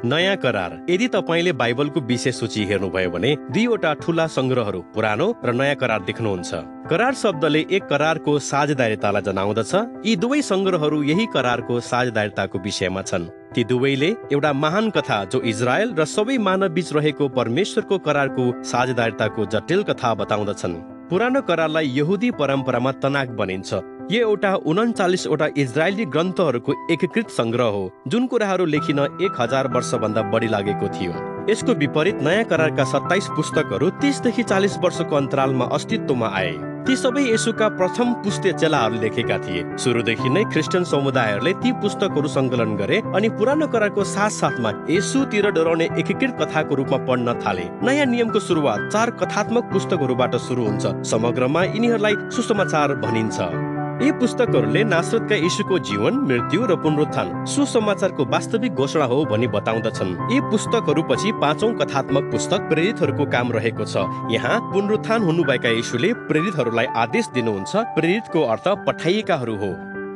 नयाँ करार। यदि तपाईले बाइबलको विषय सूची हेर्नुभयो भने दुईवटा ठूला संग्रहहरू पुरानो र नयाँ करार देख्नुहुन्छ। करार शब्दले एक करारको साझेदारीतालाई जनाउँदछ। यी दुवै संग्रहहरू यही करारको साझेदारीताको विषयमा छन्। ती दुवैले एउटा महान कथा जो इजरायल र सबै मानव बीच रहेको परमेश्वरको करारको साझेदारीताको जटिल कथा बताउँदछन्। पुरानो करारलाई यहुदी परम्परामा तनाक भनिन्छ। यो एउटा 39 वटा इजरायली ग्रन्थहरूको एकीकृत संग्रह हो, जुन कुराहरू लेखिन 1000 वर्षभन्दा बढी लागेको थियो। यसको विपरीत नयाँ करारका 27 पुस्तकहरू 30 देखि 40 वर्षको अन्तरालमा अस्तित्वमा आए। ती सबै येशूका प्रथम पुस्ते चेलाहरूले लेखेका थिए। सुरुदेखि नै क्रिस्चियन समुदायहरूले ती पुस्तकहरू सङ्कलन गरे अनि पुरानो करारको साथसाथमा येशूतिर डराउने एकीकृत कथाको रूपमा पढ्न थाले। नयाँ नियमको सुरुवात 4 कथात्मक पुस्तकहरूबाट सुरु हुन्छ। समग्रमा यिनीहरूलाई सुसमाचार भनिन्छ। यी पुस्तकहरूले नासरतका येशूको जीवन, मृत्यु र पुनरुत्थान सुसमाचारको वास्तविक घोषणा हो भनी बताउँदछन्। यी पुस्तकहरूपछि 5औं कथात्मक पुस्तक प्रेरितहरूको काम रहेको छ। यहाँ पुनरुत्थान हुनुभएका येशूले प्रेरितहरूलाई आदेश दिनुहुन्छ। प्रेरितको अर्थ पठाइएकाहरू हो।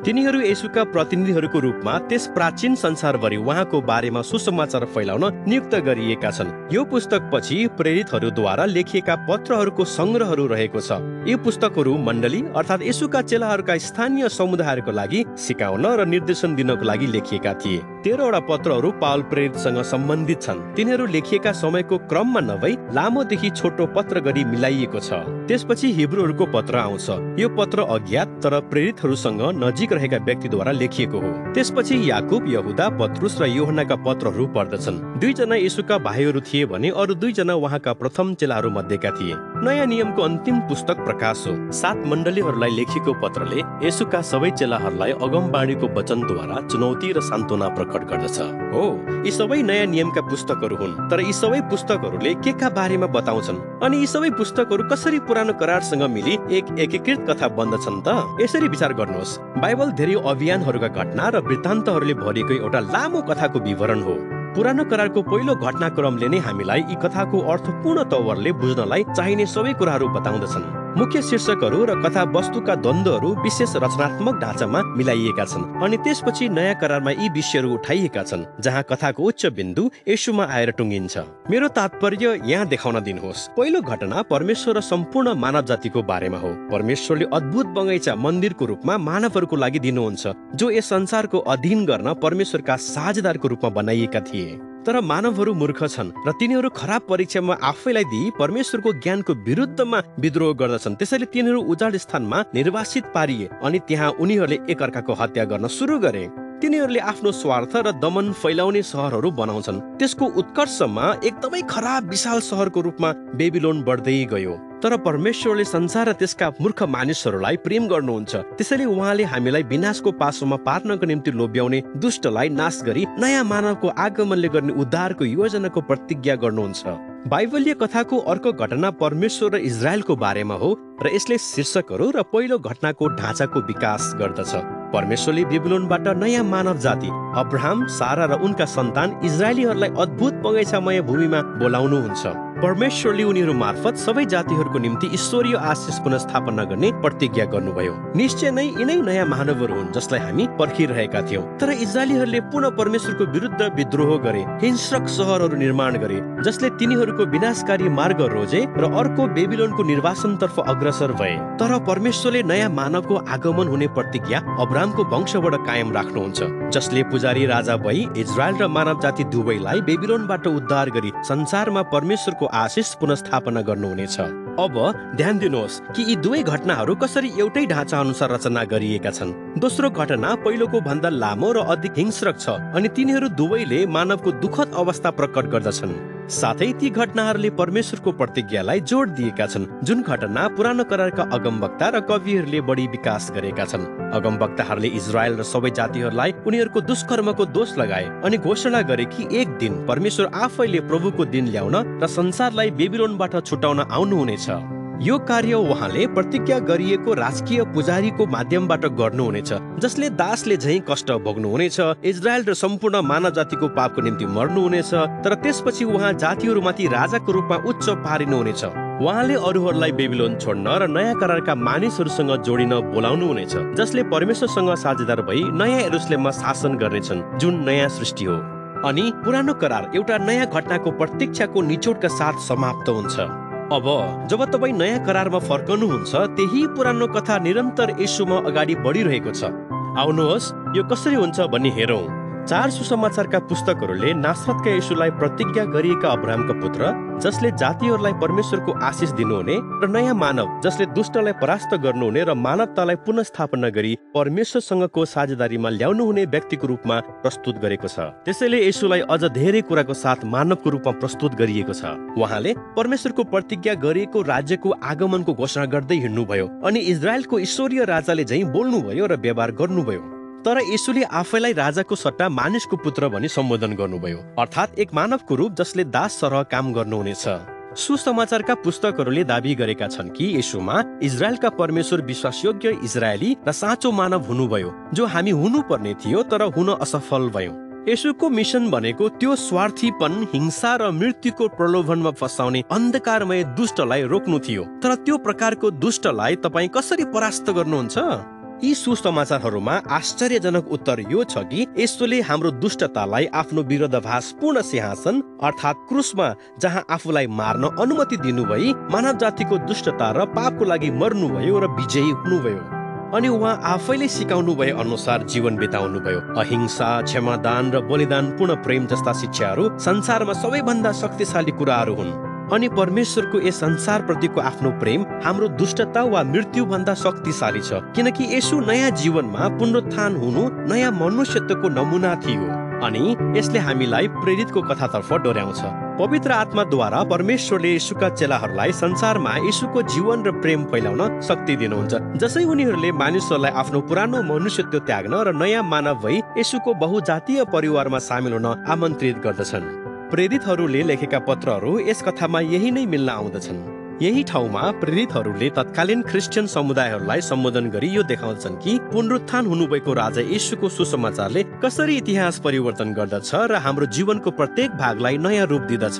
तिनीहरू येशूका प्रतिनिधिहरूको रूपमा त्यस प्राचीन संसारभरि उहाँको बारेमा सुसमाचार फैलाउन नियुक्त गरिएका छन्। यो पुस्तक पछि प्रेरितहरूद्वारा लेखिएका पत्रहरूको संग्रहहरू रहेको छ। यी पुस्तकहरू मण्डली अर्थात् येशूका चेलाहरूका स्थानीय समुदायहरूको लागि सिकाउन र निर्देशन दिनको लागि लेखिएका थिए। 13 वटा पत्रहरू पाउल प्रेरितसँग सम्बन्धित छन्। तिनीहरू लेखिएका समयको क्रममा नभई लामोदेखि छोटो पत्र गरी मिलाइएको छ। त्यसपछि हिब्रूहरूको पत्र आउँछ। यो पत्र अज्ञात तर प्रेरितहरूसँग नजिक रहेका व्यक्तिद्वारा लेखिएको हो। त्यसपछि याकुब, यहुदा, पत्रुस र योहन्नाका पत्रहरू पर्दछन्। 2 जना येशूका भाइहरू थिए भने अरू 2 जना उहाँका प्रथम चेलाहरू मध्येका थिए। नयाँ नियमको अन्तिम पुस्तक प्रकाश हो। 7 मण्डलीहरूलाई लेखिएको पत्रले येशूका सबै चेलाहरूलाई अगमबाणीको वचनद्वारा चुनौती र सान्त्वना प्रकट गर्दछ। हो, यी सबै नयाँ नियमका पुस्तकहरू हुन्, तर यी सबै पुस्तकहरूले के का बारेमा बताउँछन् अनि यी सबै पुस्तकहरू कसरी पुरानो करारसँग मिली एक एकीकृत कथा बन्दछन् त? यसरी विचार गर्नुहोस्। बाइबल धेरै अभियानहरूका घटना र वृत्तान्तहरूले भरिएको एउटा लामो कथाको विवरण हो। पुरानो करारको पहिलो घटनाक्रमले नै हामीलाई यी कथाको अर्थपूर्ण तवरले बुझ्नलाई चाहिने सबै कुराहरू बताउँदछन्। मुख्य शीर्षकहरू र कथा वस्तुका द्वन्द्वहरू विशेष रचनात्मक ढाँचामा मिलाइएका छन् अनि त्यसपछि नयाँ करारमा यी विषयहरू उठाइएका छन् जहाँ कथाको उच्च बिन्दु येशूमा आएर टुङ्गिन्छ। मेरो तात्पर्य यहाँ देखाउन दिनुहोस्। पहिलो घटना परमेश्वर र सम्पूर्ण मानव जातिको बारेमा हो। परमेश्वरले अद्भुत बगैँचा मन्दिरको रूपमा मानवहरूको लागि दिनुहुन्छ, जो यस संसारको अधीन गर्न परमेश्वरका साझेदारको रूपमा बनाइएका थिए। तर मानवहरू मूर्ख छन् र तिनीहरू खराब परीक्षामा आफैलाई दिई परमेश्वरको ज्ञानको विरुद्धमा विद्रोह गर्दछन्। त्यसैले तिनीहरू उजाड स्थानमा निर्वासित पारिए अनि त्यहाँ उनीहरूले एकअर्काको हत्या गर्न सुरु गरे। तिनीहरूले आफ्नो स्वार्थ र दमन फैलाउने सहरहरू बनाउँछन्। त्यसको उत्कर्षमा एकदमै खराब विशाल सहरको रूपमा बेबिलोन बढ्दै गयो। तर परमेश्वरले संसार र त्यसका मूर्ख मानिसहरूलाई प्रेम गर्नुहुन्छ। त्यसैले उहाँले हामीलाई विनाशको पासोमा पार्नको निम्ति लोभ्याउने दुष्टलाई नाश गरी नयाँ मानवको आगमनले गर्ने उद्धारको योजनाको प्रतिज्ञा गर्नुहुन्छ। बाइबलीय कथाको अर्को घटना परमेश्वर र इजरायलको बारेमा हो र यसले शीर्षकहरू र पहिलो घटनाको ढाँचाको विकास गर्दछ। परमेश्वरले बेबिलोनबाट नयाँ मानव जाति अब्राहम, सारा र उनका सन्तान इजरायलीहरूलाई अद्भुत बगैँचामय भूमिमा बोलाउनुहुन्छ। परमेश्वरले उनीहरू मार्फत सबै जातिहरूको निम्ति ईश्वरीय आशिष पुनर्स्थापना गर्ने प्रतिज्ञा गर्नुभयो। निश्चय नै यिनै नयाँ मानवहरू हुन् जसलाई हामी पर्खिरहेका थियौं। तर इजरायलीहरूले पुनः परमेश्वरको विरुद्ध विद्रोह गरे, हिंस्रक सहरहरू निर्माण गरे जसले तिनीहरूको विनाशकारी मार्ग रोजे र अर्को बेबिलोनको निर्वासनतर्फ अग्रसर भए। तर परमेश्वरले नयाँ मानवको आगमन हुने प्रतिज्ञा अब्राहमको वंशबाट कायम राख्नुहुन्छ, जसले पुजारी राजा भई इजरायल र मानव जाति दुवैलाई बेबिलोनबाट उद्धार गरी संसारमा परमेश्वरको आशिष पुनर्स्थापना गर्नुहुनेछ। अब ध्यान दिनुहोस् कि यी दुवै घटनाहरू कसरी एउटै ढाँचा अनुसार रचना गरिएका छन्। दोस्रो घटना पहिलोको भन्दा लामो र अधिक हिंस्रक छ अनि तिनीहरू दुवैले मानवको दुःखद अवस्था प्रकट गर्दछन्। साथै ती घटनाहरूले परमेश्वरको प्रतिज्ञालाई जोड दिएका छन्, जुन घटना पुरानो करारका अगमवक्ता र कविहरूले बढी विकास गरेका छन्। अगमवक्ताहरूले इजरायल र सबै जातिहरूलाई उनीहरूको दुष्कर्मको दोष लगाए अनि घोषणा गरे कि एक दिन परमेश्वर आफैले प्रभुको दिन ल्याउन र संसारलाई बेबिलोनबाट छुटाउन आउनुहुनेछ। यो कार्य उहाँले प्रतिज्ञा गरिएको राजकीय पुजारीको माध्यमबाट गर्नुहुनेछ, जसले दासले झैं कष्ट भोग्नुहुनेछ, इजरायल र सम्पूर्ण मानव जातिको पापको निम्ति मर्नुहुनेछ। तर त्यसपछि उहाँ जातिहरूमाथि राजाको रूपमा उच्च पारिनुहुनेछ। उहाँले अरूहरूलाई बेबिलोन छोड्न र नयाँ करारका मानिसहरूसँग जोडिन बोलाउनुहुनेछ, जसले परमेश्वरसँग साझेदार भई नयाँ यरुशलेममा शासन गर्नेछन्, जुन नयाँ सृष्टि हो। अनि पुरानो करार एउटा नयाँ घटनाको प्रतीक्षाको निचोडका साथ समाप्त हुन्छ। अब जब तपाईँ नयाँ करारमा फर्कनुहुन्छ, त्यही पुरानो कथा निरन्तर यीशुमा अगाडि बढिरहेको छ। आउनुहोस् यो कसरी हुन्छ भन्ने हेरौँ। 4 सुसमाचारका पुस्तकहरूले नासरतका यीशुलाई प्रतिज्ञा गरिएका अब्राहमका पुत्र, जसले जातिहरूलाई परमेश्वरको आशिष दिनुहुने, र नयाँ मानव जसले दुष्टलाई परास्त गर्नुहुने र मानवतालाई पुनर्स्थापना गरी परमेश्वरसँगको साझेदारीमा ल्याउनुहुने व्यक्तिको रूपमा प्रस्तुत गरेको छ। त्यसैले यीशुलाई अझ धेरै कुराको साथ मानवको रूपमा प्रस्तुत गरिएको छ। उहाँले परमेश्वरको प्रतिज्ञा गरिएको राज्यको आगमनको घोषणा गर्दै हिँड्नुभयो अनि इजरायलको ईश्वरीय राजाले झैँ बोल्नुभयो र व्यवहार गर्नुभयो। तर यीशुले आफैलाई राजाको सट्टा मानिसको पुत्र भनी सम्बोधन गर्नुभयो, अर्थात् एक मानवको रूप जसले दास सरह काम गर्नुहुनेछ। सुसमाचारका पुस्तकहरूले दाबी गरेका छन् कि यीशुमा इजरायलका परमेश्वर विश्वासयोग्य इजरायली र साँचो मानव हुनुभयो, जो हामी हुनुपर्ने थियो तर हुन असफल भयौं। यीशुको मिसन भनेको त्यो स्वार्थीपन, हिंसा र मृत्युको प्रलोभनमा फसाउने अन्धकारमय दुष्टलाई रोक्नु थियो। तर त्यो प्रकारको दुष्टलाई तपाईँ कसरी परास्त गर्नुहुन्छ? यी सुसमाचारहरूमा आश्चर्यजनक उत्तर यो छ कि यीशुले हाम्रो दुष्टतालाई आफ्नो विरोधाभासपूर्ण सिंहासन अर्थात् क्रुसमा, जहाँ आफूलाई मार्न अनुमति दिनुभई मानव जातिको दुष्टता र पापको लागि मर्नुभयो र विजयी हुनुभयो। अनि उहाँ आफैले सिकाउनु भए अनुसार जीवन बिताउनुभयो। अहिंसा, क्षमादान र बलिदान पूर्ण प्रेम जस्ता शिक्षाहरू संसारमा सबैभन्दा शक्तिशाली कुराहरू हुन्। अनि परमेश्वरको यस संसार प्रतिको आफ्नो प्रेम हाम्रो दुष्टता वा मृत्यु भन्दा शक्तिशाली छ, किनकि येशू नयाँ जीवनमा पुनरुत्थान हुनु नयाँ मनुष्यत्वको नमुना थियो। अनि यसले हामीलाई प्रेरितको कथातर्फ डोर्याउँछ। पवित्र आत्माद्वारा परमेश्वरले येशूका चेलाहरूलाई संसारमा येशूको जीवन र प्रेम फैलाउन शक्ति दिनुहुन्छ, जसै उनीहरूले मानिसहरूलाई आफ्नो पुरानो मनुष्यत्व त्याग्न र नयाँ मानव भई येशूको बहुजातीय परिवारमा सामेल हुन आमन्त्रित गर्दछन्। प्रेरितहरूले लेखेका पत्रहरू यस कथामा यही नै मिल्न आउँदछन्। यही ठाउँमा प्रेरितहरूले तत्कालीन क्रिस्चियन समुदायहरूलाई सम्बोधन गरी यो देखाउँछन् कि पुनरुत्थान हुनुभएको राजा येशूको सुसमाचारले कसरी इतिहास परिवर्तन गर्दछ र हाम्रो जीवनको प्रत्येक भागलाई नयाँ रूप दिँदछ।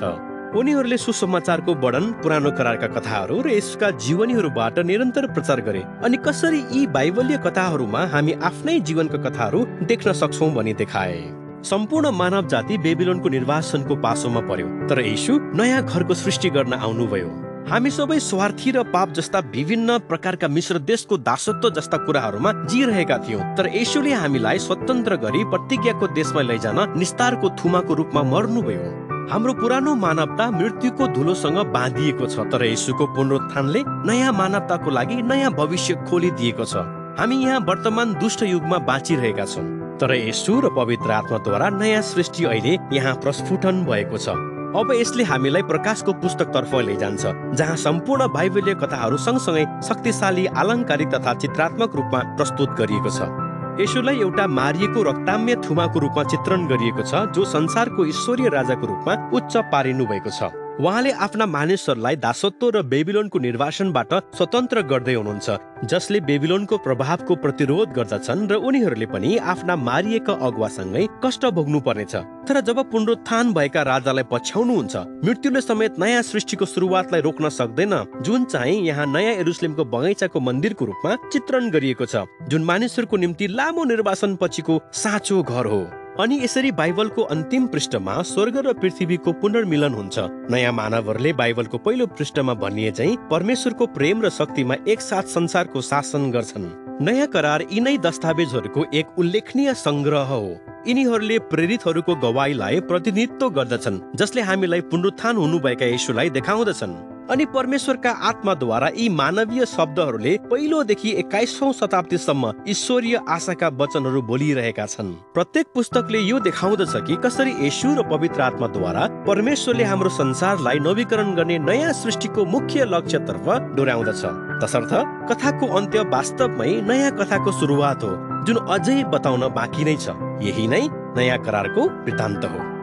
उनीहरूले सुसमाचारको वर्णन, पुरानो करारका कथाहरू र येशूका जीवनीहरूबाट निरन्तर प्रचार गरे अनि कसरी यी बाइबलीय कथाहरूमा हामी आफ्नै जीवनका कथाहरू देख्न सक्छौं भनी देखाए। सम्पूर्ण मानव जाति बेबिलोनको निर्वासनको पासोमा पर्यो, तर येशू नयाँ घरको सृष्टि गर्न आउनुभयो। हामी सबै स्वार्थी र पाप जस्ता विभिन्न प्रकारका मिश्र देशको दासत्व जस्ता कुराहरूमा जिरहेका थियौं, तर येशूले हामीलाई स्वतन्त्र गरी प्रतिज्ञाको देशमा लैजान निस्तारको थुमाको रूपमा मर्नुभयो। हाम्रो पुरानो मानवता मृत्युको धुलोसँग बाँधिएको छ, तर येशूको पुनरुत्थानले नयाँ मानवताको लागि नयाँ भविष्य खोलिदिएको छ। हामी यहाँ वर्तमान दुष्ट युगमा बाँचिरहेका छौँ, तर येशू र पवित्र आत्माद्वारा नयाँ सृष्टि अहिले यहाँ प्रस्फुटन भएको छ। अब यसले हामीलाई प्रकाशको पुस्तकतर्फ लैजान्छ, जहाँ सम्पूर्ण बाइबलीय कथाहरू सँगसँगै शक्तिशाली, अलङ्कारिक तथा चित्रात्मक रूपमा प्रस्तुत गरिएको छ। येशूलाई एउटा मारिएको रक्ताम्य थुमाको रूपमा चित्रण गरिएको छ, जो संसारको ईश्वरीय राजाको रूपमा उच्च पारिनु भएको छ। उहाँले आफ्ना मानिसहरूलाई दासत्व र बेबिलोनको निर्वासनबाट स्वतन्त्र गर्दै हुनुहुन्छ, जसले बेबिलोनको प्रभावको प्रतिरोध गर्दछन् र उनीहरूले पनि आफ्ना मारिएका अगुवासँगै कष्ट भोग्नु पर्नेछ। तर जब पुनरुत्थान भएका राजालाई पछ्याउनुहुन्छ, मृत्युले समेत नयाँ सृष्टिको सुरुवातलाई रोक्न सक्दैन, जुन चाहिँ यहाँ नयाँ यरुशलेमको बगैँचाको मन्दिरको रूपमा चित्रण गरिएको छ, जुन मानिसहरूको निम्ति लामो निर्वासन पछिको साँचो घर हो। अनि यसरी बाइबलको अन्तिम पृष्ठमा स्वर्ग र पृथ्वीको पुनर्मिलन हुन्छ। नयाँ मानवहरूले बाइबलको पहिलो पृष्ठमा भनिए चाहिँ परमेश्वरको प्रेम र शक्तिमा एकसाथ संसारको शासन गर्छन्। नयाँ करार यिनै दस्तावेजहरूको एक उल्लेखनीय संग्रह हो। यिनीहरूले प्रेरितहरूको गवाईलाई प्रतिनिधित्व गर्दछन्, जसले हामीलाई पुनरुत्थान हुनुभएका येशूलाई देखाउँदछन्। अनि परमेश्वरका आत्माद्वारा यी मानवीय शब्दहरूले पहिलोदेखि 21औं शताब्दीसम्म ईश्वरीय आशाका वचनहरू बोलिरहेका छन्। प्रत्येक पुस्तकले यो देखाउँदछ कि कसरी येशू र पवित्र आत्माद्वारा परमेश्वरले हाम्रो संसारलाई नवीकरण गर्ने नयाँ सृष्टिको मुख्य लक्ष्यतर्फ डोर्याउँदछ। तसर्थ कथाको अन्त्य वास्तवमै नयाँ कथाको सुरुवात हो, जुन अझै बताउन बाँकी नै छ। यही नै नयाँ करारको वृत्तान्त हो।